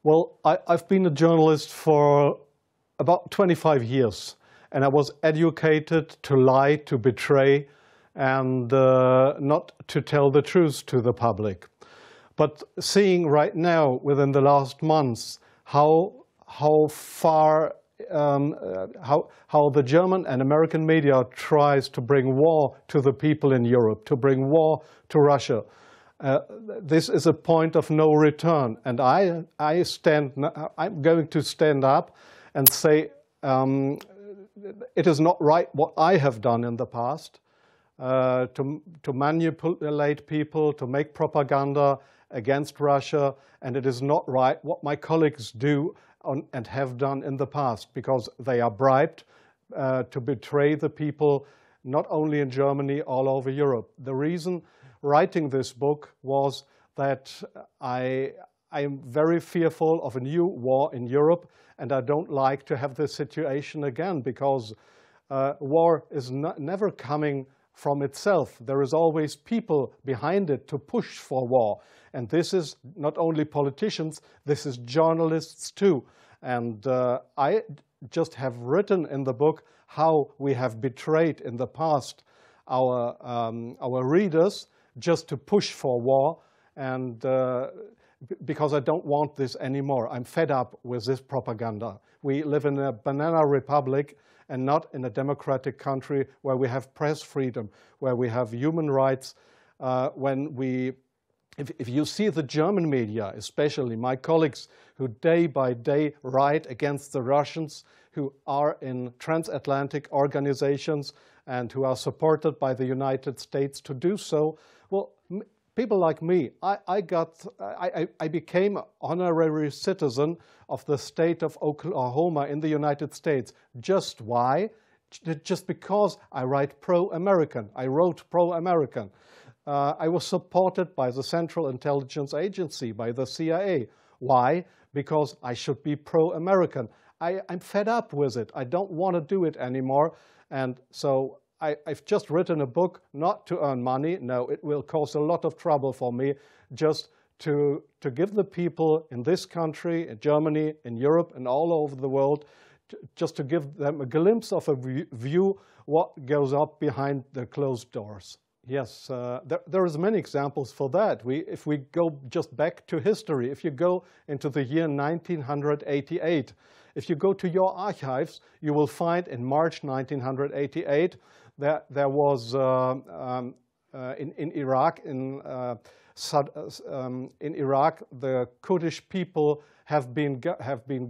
Well, I've been a journalist for about 25 years, and I was educated to lie, to betray, and not to tell the truth to the public. But seeing right now, within the last months, how far how the German and American media tries to bring war to the people in Europe, to bring war to Russia. This is a point of no return, and I'm going to stand up and say it is not right what I have done in the past, to manipulate people, to make propaganda against Russia, and it is not right what my colleagues do and have done in the past, because they are bribed to betray the people, not only in Germany, all over Europe. The reason writing this book was that I am very fearful of a new war in Europe, and I don't like to have this situation again, because war is never coming from itself. There is always people behind it to push for war. And this is not only politicians, this is journalists too. And I just have written in the book how we have betrayed in the past our readers just to push for war, and because I don't want this anymore. I'm fed up with this propaganda. We live in a banana republic and not in a democratic country where we have press freedom, where we have human rights. If you see the German media, especially my colleagues who day by day write against the Russians, who are in transatlantic organizations and who are supported by the United States to do so, well, people like me, I became an honorary citizen of the state of Oklahoma in the United States. Just why? Just because I write pro-American. I wrote pro-American. I was supported by the Central Intelligence Agency, by the CIA. Why? Because I should be pro-American. I'm fed up with it. I don't want to do it anymore. And so I've just written a book not to earn money. No, it will cause a lot of trouble for me, just to give the people in this country, in Germany, in Europe, and all over the world, just to give them a glimpse of a view what goes up behind the closed doors. Yes, there is many examples for that. If we go just back to history, if you go into the year 1988, if you go to your archives, you will find in March 1988 that there was in Iraq, in Iraq, the Kurdish people have been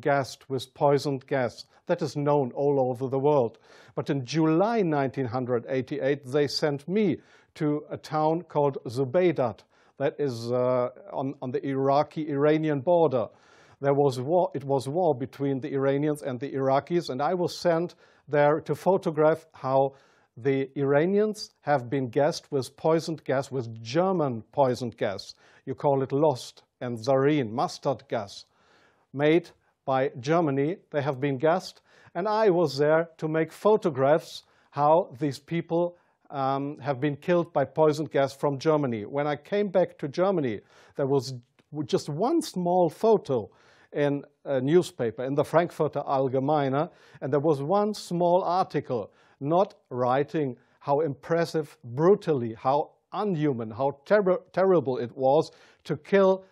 gassed with poisoned gas. That is known all over the world. But in July 1988, they sent me to a town called Zubeidat, that is on the Iraqi-Iranian border. There was war. It was war between the Iranians and the Iraqis, and I was sent there to photograph how the Iranians have been gassed with poisoned gas, with German poisoned gas. You call it Lost and Zarine, mustard gas, made by Germany. They have been gassed, and I was there to make photographs how these people have been killed by poisoned gas from Germany. When I came back to Germany, there was just one small photo in a newspaper, in the Frankfurter Allgemeine, and there was one small article not writing how impressive, brutally, how unhuman, how terrible it was to kill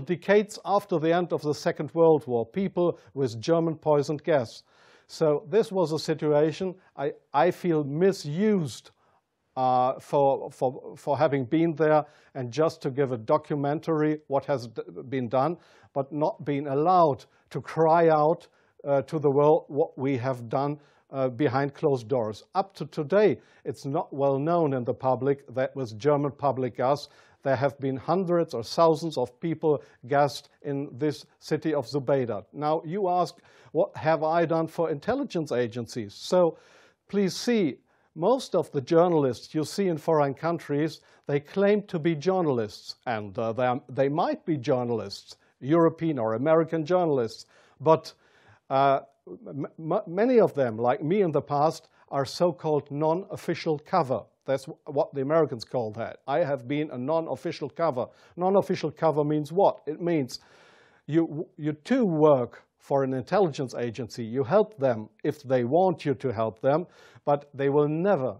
decades after the end of the Second World War, people with German poisoned gas. So this was a situation I feel misused for having been there and just to give a documentary what has been done, but not being allowed to cry out to the world what we have done behind closed doors. Up to today, it's not well known in the public that with German public gas, there have been hundreds or thousands of people gassed in this city of Zubeidat. Now, you ask, what have I done for intelligence agencies? So please see, most of the journalists you see in foreign countries, they claim to be journalists, and they might be journalists, European or American journalists, but many of them, like me in the past, are so-called non-official cover. That's what the Americans call that. I have been a non-official cover. Non-official cover means what? It means you too work for an intelligence agency. You help them if they want you to help them, but they will never,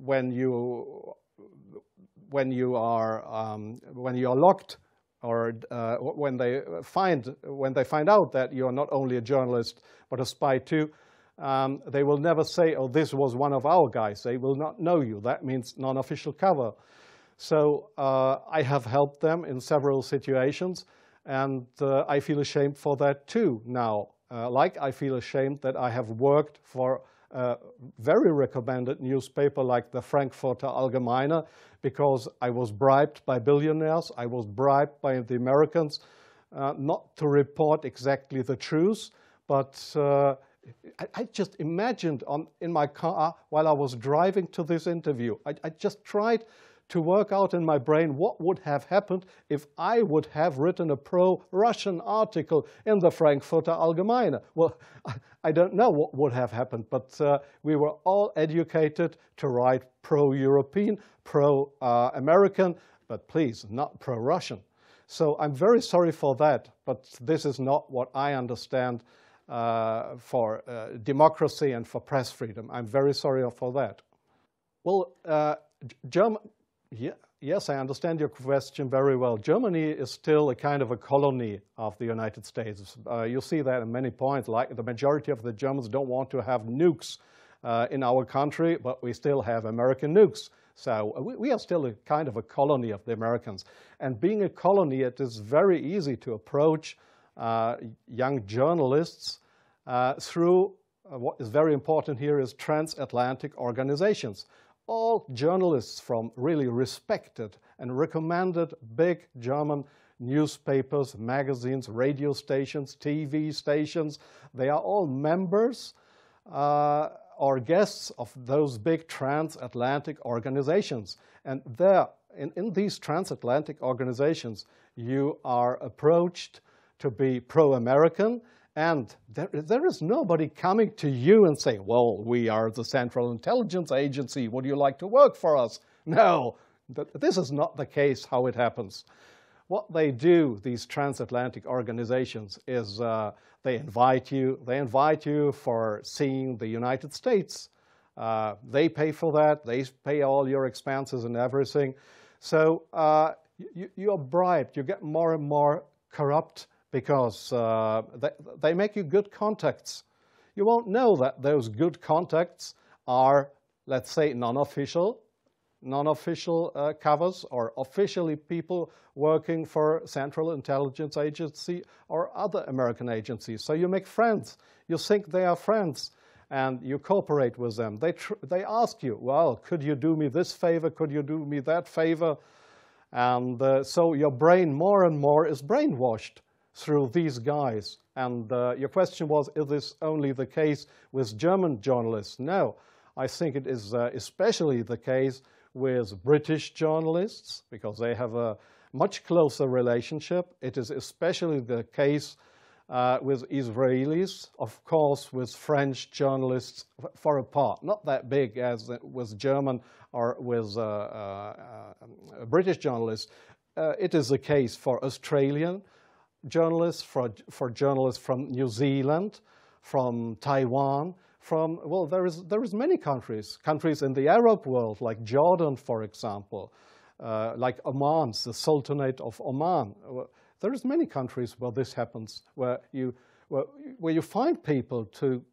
when you are locked, or when they find out that you are not only a journalist but a spy too, they will never say, "Oh, this was one of our guys." They will not know you. That means non-official cover. So I have helped them in several situations, and I feel ashamed for that too now. Like I feel ashamed that I have worked for a very recommended newspaper like the Frankfurter Allgemeine, because I was bribed by billionaires, I was bribed by the Americans not to report exactly the truth, but I just imagined in my car while I was driving to this interview, I just tried to work out in my brain what would have happened if I would have written a pro-Russian article in the Frankfurter Allgemeine. Well, I don't know what would have happened, but we were all educated to write pro-European, pro-American, but please, not pro-Russian. So I'm very sorry for that, but this is not what I understand for democracy and for press freedom. I'm very sorry for that. Well, yes, I understand your question very well. Germany is still a kind of a colony of the United States. You see that in many points, like the majority of the Germans don't want to have nukes in our country, but we still have American nukes. So we are still a kind of a colony of the Americans. And being a colony, it is very easy to approach young journalists through what is very important here is transatlantic organizations. All journalists from really respected and recommended big German newspapers, magazines, radio stations, TV stations, they are all members or guests of those big transatlantic organizations. And there, in these transatlantic organizations, you are approached to be pro-American, and there is nobody coming to you and saying, well, we are the Central Intelligence Agency, would you like to work for us? No, this is not the case how it happens. What they do, these transatlantic organizations, is they invite you for seeing the United States. They pay for that, they pay all your expenses and everything. So you are bribed, you get more and more corrupt, because they make you good contacts. You won't know that those good contacts are, let's say, non-official covers, or officially people working for Central Intelligence Agency or other American agencies. So you make friends. You think they are friends, and you cooperate with them. They ask you, well, could you do me this favor? Could you do me that favor? And so your brain more and more is brainwashed through these guys. And your question was, is this only the case with German journalists? No, I think it is especially the case with British journalists, because they have a much closer relationship. It is especially the case with Israelis, of course, with French journalists for a part, not that big as with German or with British journalists. It is the case for Australian journalists, for journalists from New Zealand, from Taiwan, from, well, there is many countries in the Arab world, like Jordan, for example, like Oman, the Sultanate of Oman. There is many countries where this happens, where you find people to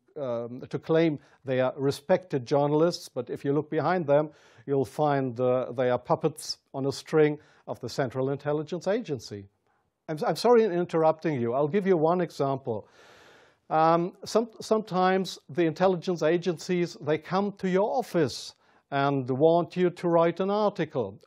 claim they are respected journalists, but if you look behind them, you'll find they are puppets on a string of the Central Intelligence Agency. I'm sorry in interrupting you. I'll give you one example. Sometimes the intelligence agencies, they come to your office and want you to write an article.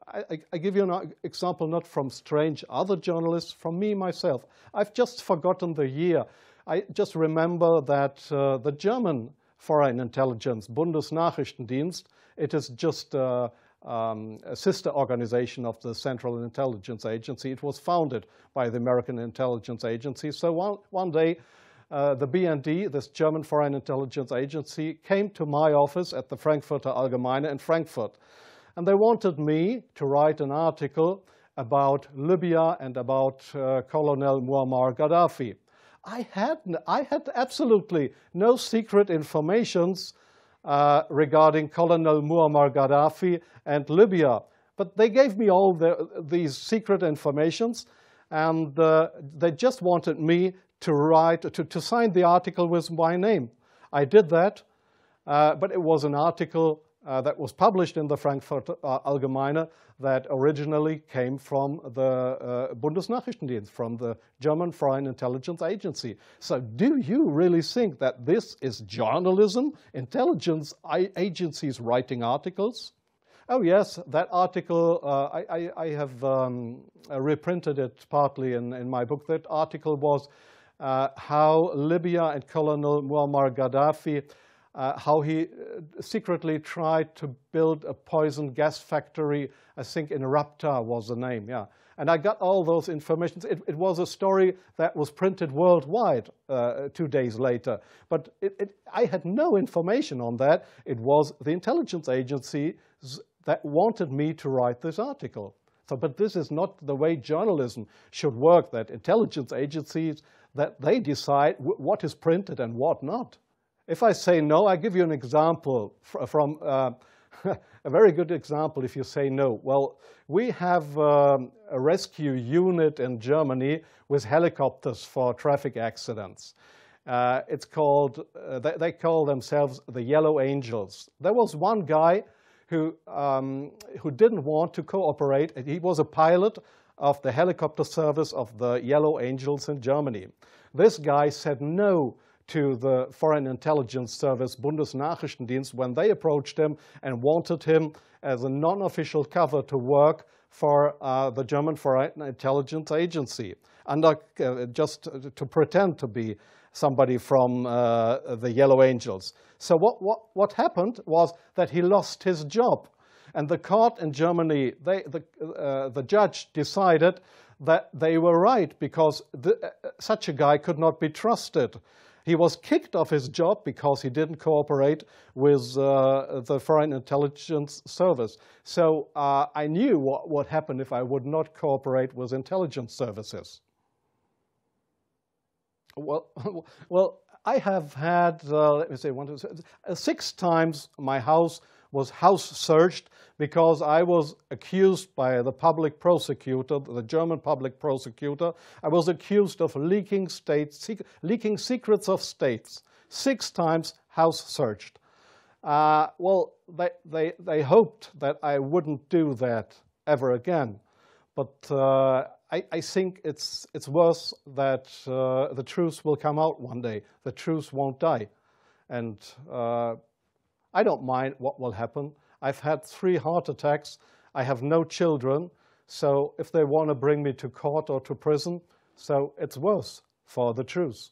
I give you an example not from strange other journalists, from me myself. I've just forgotten the year. I just remember that the German Foreign Intelligence, Bundesnachrichtendienst, it is just a sister organization of the Central Intelligence Agency. It was founded by the American Intelligence Agency. So one day the BND, this German Foreign Intelligence Agency, came to my office at the Frankfurter Allgemeine in Frankfurt. And they wanted me to write an article about Libya and about Colonel Muammar Gaddafi. I had absolutely no secret informations regarding Colonel Muammar Gaddafi and Libya. But they gave me all these secret informations, and they just wanted me to write, to sign the article with my name. I did that, but it was an article that was published in the Frankfurter Allgemeine that originally came from the Bundesnachrichtendienst, from the German Foreign Intelligence Agency. So do you really think that this is journalism, intelligence agencies writing articles? Oh yes, that article, I have reprinted it partly in my book. That article was how Libya and Colonel Muammar Gaddafi, how he secretly tried to build a poison gas factory, I think in Rabta was the name, yeah. And I got all those information. It was a story that was printed worldwide 2 days later. But I had no information on that. It was the intelligence agency that wanted me to write this article. So, but this is not the way journalism should work, that intelligence agencies, that they decide what is printed and what not. If I say no, I give you an example from a very good example if you say no. Well, we have a rescue unit in Germany with helicopters for traffic accidents. It's called, they call themselves the Yellow Angels. There was one guy who didn't want to cooperate. He was a pilot of the helicopter service of the Yellow Angels in Germany. This guy said no to the Foreign Intelligence Service, Bundesnachrichtendienst, when they approached him and wanted him as a non-official cover to work for the German Foreign Intelligence Agency, under, just to pretend to be somebody from the Yellow Angels. So what happened was that he lost his job. And the court in Germany, the judge decided that they were right because such a guy could not be trusted. He was kicked off his job because he didn't cooperate with the Foreign Intelligence Service. So I knew what would happen if I would not cooperate with intelligence services. Well, I have had, let me say, 6 times my house was house searched because I was accused by the public prosecutor, the German public prosecutor. I was accused of leaking secrets of states. 6 times house searched. Well, they hoped that I wouldn't do that ever again. But I think it's worse that the truth will come out one day. The truth won't die. And I don't mind what will happen. I've had 3 heart attacks. I have no children. So if they want to bring me to court or to prison, so it's worse for the truth.